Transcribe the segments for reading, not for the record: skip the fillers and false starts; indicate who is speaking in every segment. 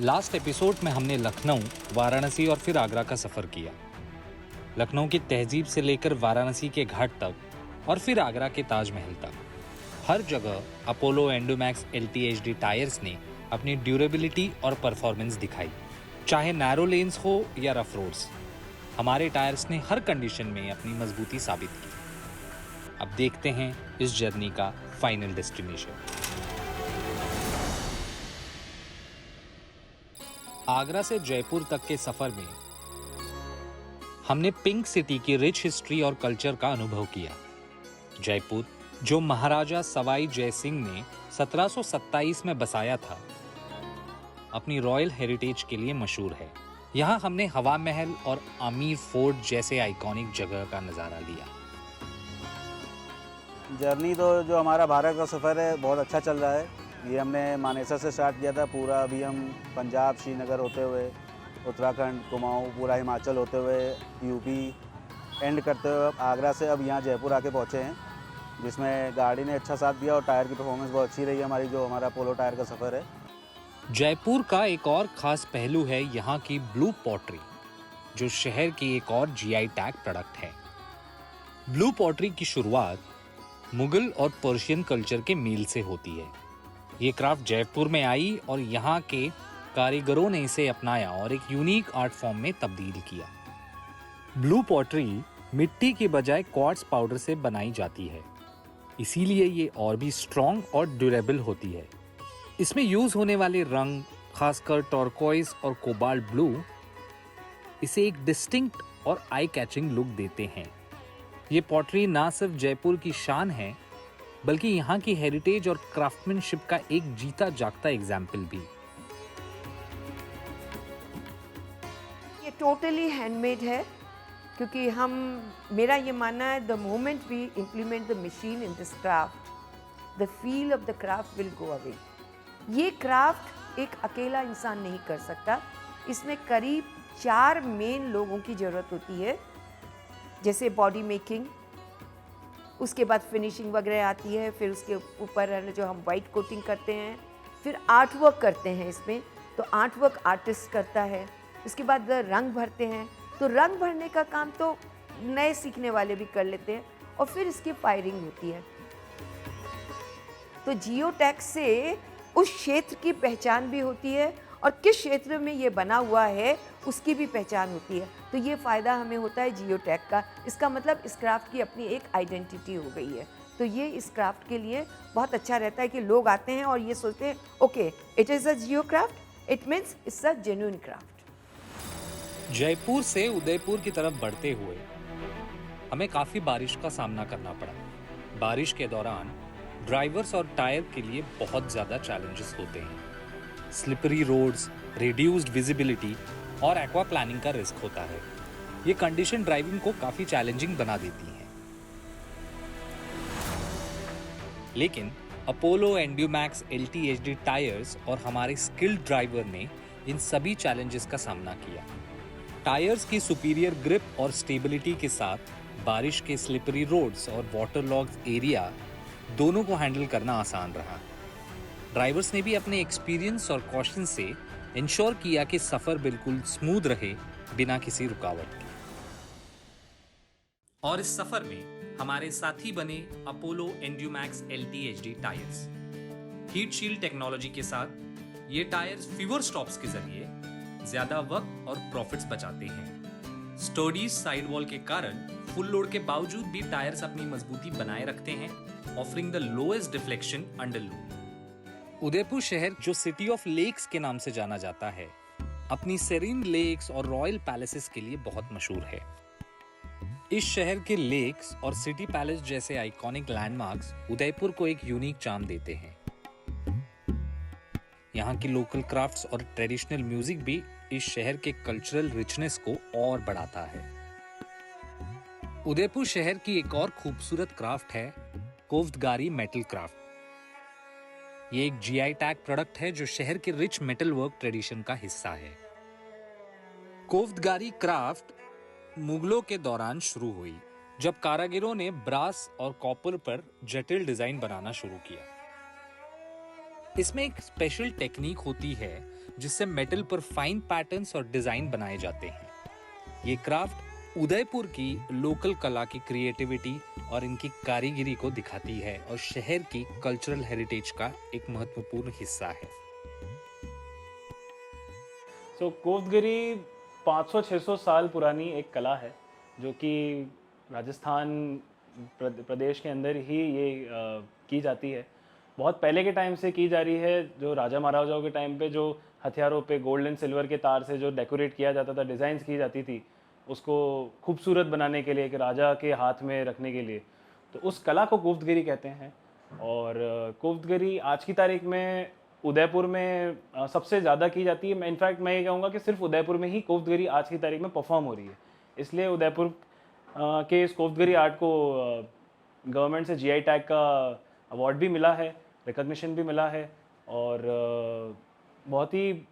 Speaker 1: Last episode में हमने लखनऊ, वाराणसी और फिर आगरा का सफर किया। लखनऊ की तहजीब से लेकर वाराणसी के घाट तक और फिर आगरा के ताजमहल तक, हर जगह अपोलो एंडोमैक्स LTHD टायर्स ने अपनी ड्यूरेबिलिटी और परफॉर्मेंस दिखाई। चाहे नैरो लेन्स हो या रफ रोड्स, हमारे टायर्स ने हर कंडीशन में अपनी मजबूती साबित की। अब देखते हैं इस जर्नी का फाइनल डेस्टिनेशन। आगरा से जयपुर तक के सफर में हमने पिंक सिटी की रिच हिस्ट्री और कल्चर का अनुभव किया। जयपुर, जो महाराजा सवाई जय सिंह ने 1727 में बसाया था, अपनी रॉयल हेरिटेज के लिए मशहूर है। यहाँ हमने हवा महल और आमीर फोर्ट जैसे आइकॉनिक जगह का नज़ारा लिया।
Speaker 2: जर्नी तो जो हमारा भारत का सफ़र है बहुत अच्छा चल रहा है। ये हमने मानेसर से स्टार्ट किया था, पूरा अभी हम पंजाब, श्रीनगर होते हुए उत्तराखंड, कुमाऊँ, पूरा हिमाचल होते हुए यूपी एंड करते हुए आगरा से अब यहाँ जयपुर आके पहुँचे हैं, जिसमें गाड़ी ने अच्छा साथ दिया और टायर की परफॉर्मेंस बहुत अच्छी रही है हमारी, जो हमारा पोलो टायर का सफ़र है।
Speaker 1: जयपुर का एक और खास पहलू है यहाँ की ब्लू पॉटरी, जो शहर की एक और GI टैग प्रोडक्ट है। ब्लू पॉटरी की शुरुआत मुगल और पर्शियन कल्चर के मेल से होती है। ये क्राफ्ट जयपुर में आई और यहाँ के कारीगरों ने इसे अपनाया और एक यूनिक आर्ट फॉर्म में तब्दील किया। ब्लू पॉटरी मिट्टी की बजाय क्वार्ट्ज पाउडर से बनाई जाती है, इसीलिए ये और भी स्ट्रॉन्ग और ड्यूरेबल होती है। इसमें यूज होने वाले रंग, खासकर टर्कोइज और कोबाल्ट ब्लू, इसे एक डिस्टिंक्ट और आई कैचिंग लुक देते हैं। ये पॉटरी ना सिर्फ जयपुर की शान है, बल्कि यहाँ की हेरिटेज और क्राफ्टमैनशिप का एक जीता जागता एग्जाम्पल भी।
Speaker 3: ये टोटली हैंडमेड है, क्योंकि मेरा ये मानना है, the moment we implement the machine in this craft, the feel of the craft will go away. ये क्राफ्ट एक अकेला इंसान नहीं कर सकता, इसमें करीब 4 मेन लोगों की ज़रूरत होती है, जैसे बॉडी मेकिंग, उसके बाद फिनिशिंग वगैरह आती है, फिर उसके ऊपर जो हम वाइट कोटिंग करते हैं, फिर आर्ट वर्क करते हैं इसमें, तो आर्ट वर्क आर्टिस्ट करता है। उसके बाद रंग भरते हैं, तो रंग भरने का काम तो नए सीखने वाले भी कर लेते हैं, और फिर इसकी फायरिंग होती है। तो जियो टैग से उस क्षेत्र की पहचान भी होती है और किस क्षेत्र में ये बना हुआ है उसकी भी पहचान होती है। तो ये फ़ायदा हमें होता है जियो टैग का। इसका मतलब इस क्राफ्ट की अपनी एक आइडेंटिटी हो गई है। तो ये इस क्राफ्ट के लिए बहुत अच्छा रहता है कि लोग आते हैं और ये सोचते हैं, okay, it is a Jio craft, it means it's a genuine craft.
Speaker 1: Jaipur से उदयपुर की तरफ बढ़ते हुए हमें काफ़ी बारिश का सामना करना पड़ा। बारिश के दौरान ड्राइवर्स और टायर के लिए बहुत ज़्यादा चैलेंजेस होते हैं। स्लिपरी रोड्स, रिड्यूस्ड विजिबिलिटी और एक्वा प्लानिंग का रिस्क होता है। ये कंडीशन ड्राइविंग को काफ़ी चैलेंजिंग बना देती हैं। लेकिन अपोलो एंड्यूमैक्स LTHD टायर्स और हमारे स्किल्ड ड्राइवर ने इन सभी चैलेंजेस का सामना किया। टायर्स की सुपीरियर ग्रिप और स्टेबिलिटी के साथ बारिश के स्लिपरी रोड्स और वाटरलॉग्ड एरिया दोनों को हैंडल करना आसान रहा। ड्राइवर्स ने भी अपने एक्सपीरियंस और कॉशन से इंश्योर किया कि सफर बिल्कुल स्मूथ रहे, बिना किसी रुकावट के। और इस सफर में हमारे साथी बने Apollo Endumax LTHD tyres. Heat shield technology के साथ ये टायर्स फीवर स्टॉप्स के जरिए ज्यादा वक्त और प्रॉफिट्स बचाते हैं। स्टर्डी साइड वॉल के कारण फुल लोड के बावजूद भी टायर्स अपनी मजबूती बनाए रखते हैं, offering the lowest deflection under load. Udaipur शहर, जो सिटी ऑफ लेक्स के नाम से जाना जाता है, अपनी सेरीन लेक्स और रॉयल पैलेसेस के लिए बहुत मशहूर है। इस शहर के लेक्स और सिटी पैलेस जैसे आइकॉनिक लैंडमार्क्स उदयपुर को एक यूनिक चार्म देते हैं। यहाँ की लोकल क्राफ्ट्स और ट्रेडिशनल म्यूजिक भी इस शहर के कल्चरल रिचनेस को और बढ़ाता है। उदयपुर शहर की एक और खूबसूरत क्राफ्ट है कोव्दगारी मेटल क्राफ्ट। ये एक GI टैग प्रोडक्ट है जो शहर के रिच मेटल वर्क ट्रेडिशन का हिस्सा है। कोव्दगारी क्राफ्ट मुगलों के दौरान शुरू हुई, जब कारागिरों ने ब्रास और कॉपर पर जटिल डिजाइन बनाना शुरू किया। इसमें एक स्पेशल टेक्निक होती है जिससे मेटल पर फाइन पैटर्न्स और डिजाइन बनाए जाते हैं। ये क्राफ्ट उदयपुर की लोकल कला की क्रिएटिविटी और इनकी कारीगरी को दिखाती है और शहर की कल्चरल हेरिटेज का एक महत्वपूर्ण हिस्सा है।
Speaker 4: कोफ्तगिरी 500-600 साल पुरानी एक कला है जो कि राजस्थान प्रदेश के अंदर ही ये की जाती है। बहुत पहले के टाइम से की जा रही है। जो राजा महाराजाओं के टाइम पे जो हथियारों पे गोल्ड एंड सिल्वर के तार से जो डेकोरेट किया जाता था, डिज़ाइंस की जाती थी उसको खूबसूरत बनाने के लिए, कि राजा के हाथ में रखने के लिए, तो उस कला को कोफ्तगिरी कहते हैं। और कोफ्तगिरी आज की तारीख में उदयपुर में सबसे ज़्यादा की जाती है। मैं इनफैक्ट मैं ये कहूँगा कि सिर्फ उदयपुर में ही कोफ्तगिरी आज की तारीख में परफॉर्म हो रही है। इसलिए उदयपुर के इस कोफ्तगिरी आर्ट को गवर्नमेंट से जीआई टैग का अवार्ड भी मिला है, रिकॉग्निशन भी मिला है। और बहुत ही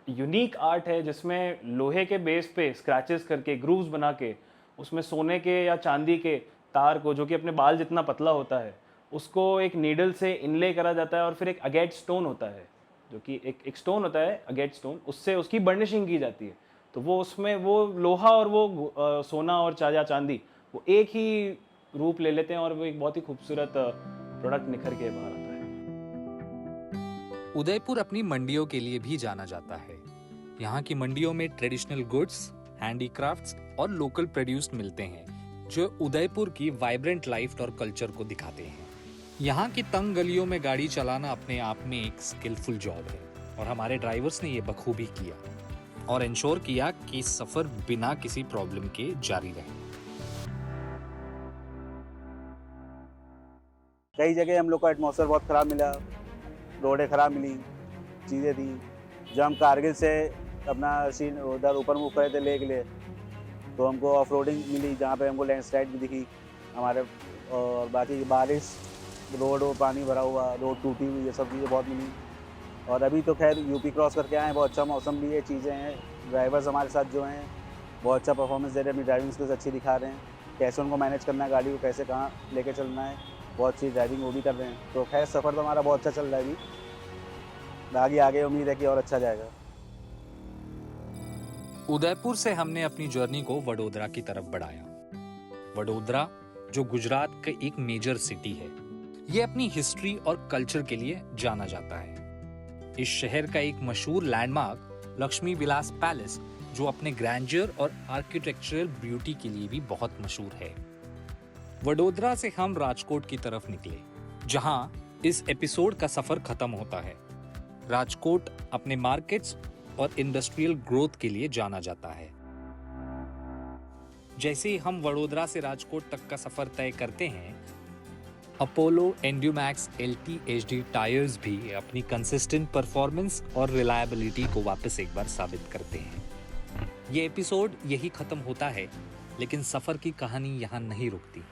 Speaker 4: यूनिक आर्ट है जिसमें लोहे के बेस पे स्क्रैचेस करके, ग्रूव्स बना के, उसमें सोने के या चांदी के तार को, जो कि अपने बाल जितना पतला होता है, उसको एक नीडल से इनले करा जाता है। और फिर एक अगेट स्टोन होता है, जो कि एक स्टोन होता है अगेट स्टोन, उससे उसकी बर्निशिंग की जाती है। तो वो उसमें वो लोहा और वो सोना और चांदी वो एक ही रूप ले लेते हैं और वो एक बहुत ही खूबसूरत प्रोडक्ट निखर के बाहर आता है।
Speaker 1: उदयपुर अपनी मंडियों के लिए भी जाना जाता है। यहाँ की मंडियों में ट्रेडिशनल गुड्स, हैंडीक्राफ्ट्स और लोकल प्रोड्यूस मिलते हैं, जो उदयपुर की वाइब्रेंट लाइफ और कल्चर को दिखाते हैं। यहाँ की तंग गलियों में गाड़ी चलाना अपने आप में एक स्किलफुल जॉब है और हमारे ड्राइवर्स ने ये बखूबी किया और इंश्योर किया कि सफर बिना किसी प्रॉब्लम के जारी रहे।
Speaker 2: कई जगह हम लोग का एटमॉस्फेयर बहुत ख़राब मिला, रोडें ख़राब मिली, चीज़ें थी। जब हम कारगिल से अपना सीन उधर ऊपर मूव करे थे ले के लिए, तो हमको ऑफ रोडिंग मिली जहाँ पे हमको लैंडस्लाइड भी दिखी हमारे, और बाकी बारिश, रोड वो पानी भरा हुआ, रोड टूटी हुई, ये सब चीज़ें बहुत मिली। और अभी तो खैर यूपी क्रॉस करके आए हैं, बहुत अच्छा मौसम भी है, चीज़ें हैं। ड्राइवर्स हमारे साथ जो हैं बहुत अच्छा परफॉर्मेंस दे रहे हैं, अपनी ड्राइविंग स्किल्स अच्छी दिखा रहे हैं, कैसे उनको मैनेज करना है, गाड़ी को कैसे कहाँ लेके चलना है, बहुत अच्छी ड्राइविंग वो भी कर रहे हैं। तो खैर सफ़र तो हमारा बहुत अच्छा चल रहा है अभी, आगे उम्मीद है कि और अच्छा जाएगा।
Speaker 1: उदयपुर से हमने अपनी जर्नी को वडोदरा की तरफ बढ़ाया। वडोदरा जो गुजरात का एक मेजर सिटी है, ये अपनी हिस्ट्री और कल्चर के लिए जाना जाता है। इस शहर का एक मशहूर लैंडमार्क लक्ष्मी विलास पैलेस, जो अपने ग्रैंडर और आर्किटेक्चरल ब्यूटी के लिए भी बहुत मशहूर है। वडोदरा से हम राजकोट की तरफ निकले, जहां इस एपिसोड का सफर खत्म होता है। राजकोट अपने मार्केट्स और इंडस्ट्रियल ग्रोथ के लिए जाना जाता है। जैसे ही हम वडोदरा से राजकोट तक का सफर तय करते हैं, Apollo Endumax LT HD tyres भी अपनी कंसिस्टेंट परफॉर्मेंस और रिलायबिलिटी को वापस एक बार साबित करते हैं। ये एपिसोड यही खत्म होता है, लेकिन सफर की कहानी यहाँ नहीं रुकती।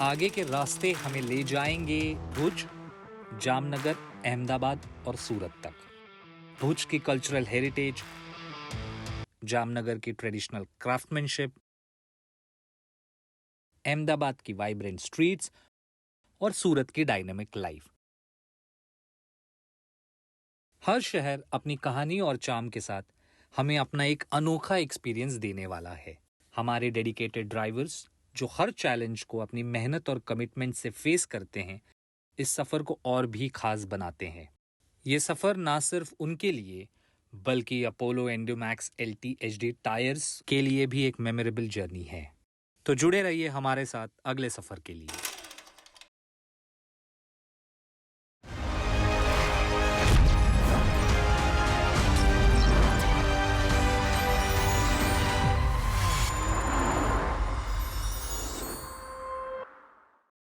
Speaker 1: आगे के रास्ते हमें ले जाएंगे भुज, जामनगर, अहमदाबाद और सूरत तक। भुज की कल्चरल हेरिटेज, जामनगर की ट्रेडिशनल क्राफ्टमैनशिप, अहमदाबाद की वाइब्रेंट स्ट्रीट्स और सूरत की डायनामिक लाइफ। हर शहर अपनी कहानी और चार्म के साथ हमें अपना एक अनोखा एक्सपीरियंस देने वाला है। हमारे डेडिकेटेड ड्राइवर्स, जो हर चैलेंज को अपनी मेहनत और कमिटमेंट से फेस करते हैं, इस सफर को और भी खास बनाते हैं। ये सफर ना सिर्फ उनके लिए, बल्कि Apollo Endumax LT HD tyres के लिए भी एक मेमोरेबल जर्नी है। तो जुड़े रहिए हमारे साथ अगले सफर के लिए।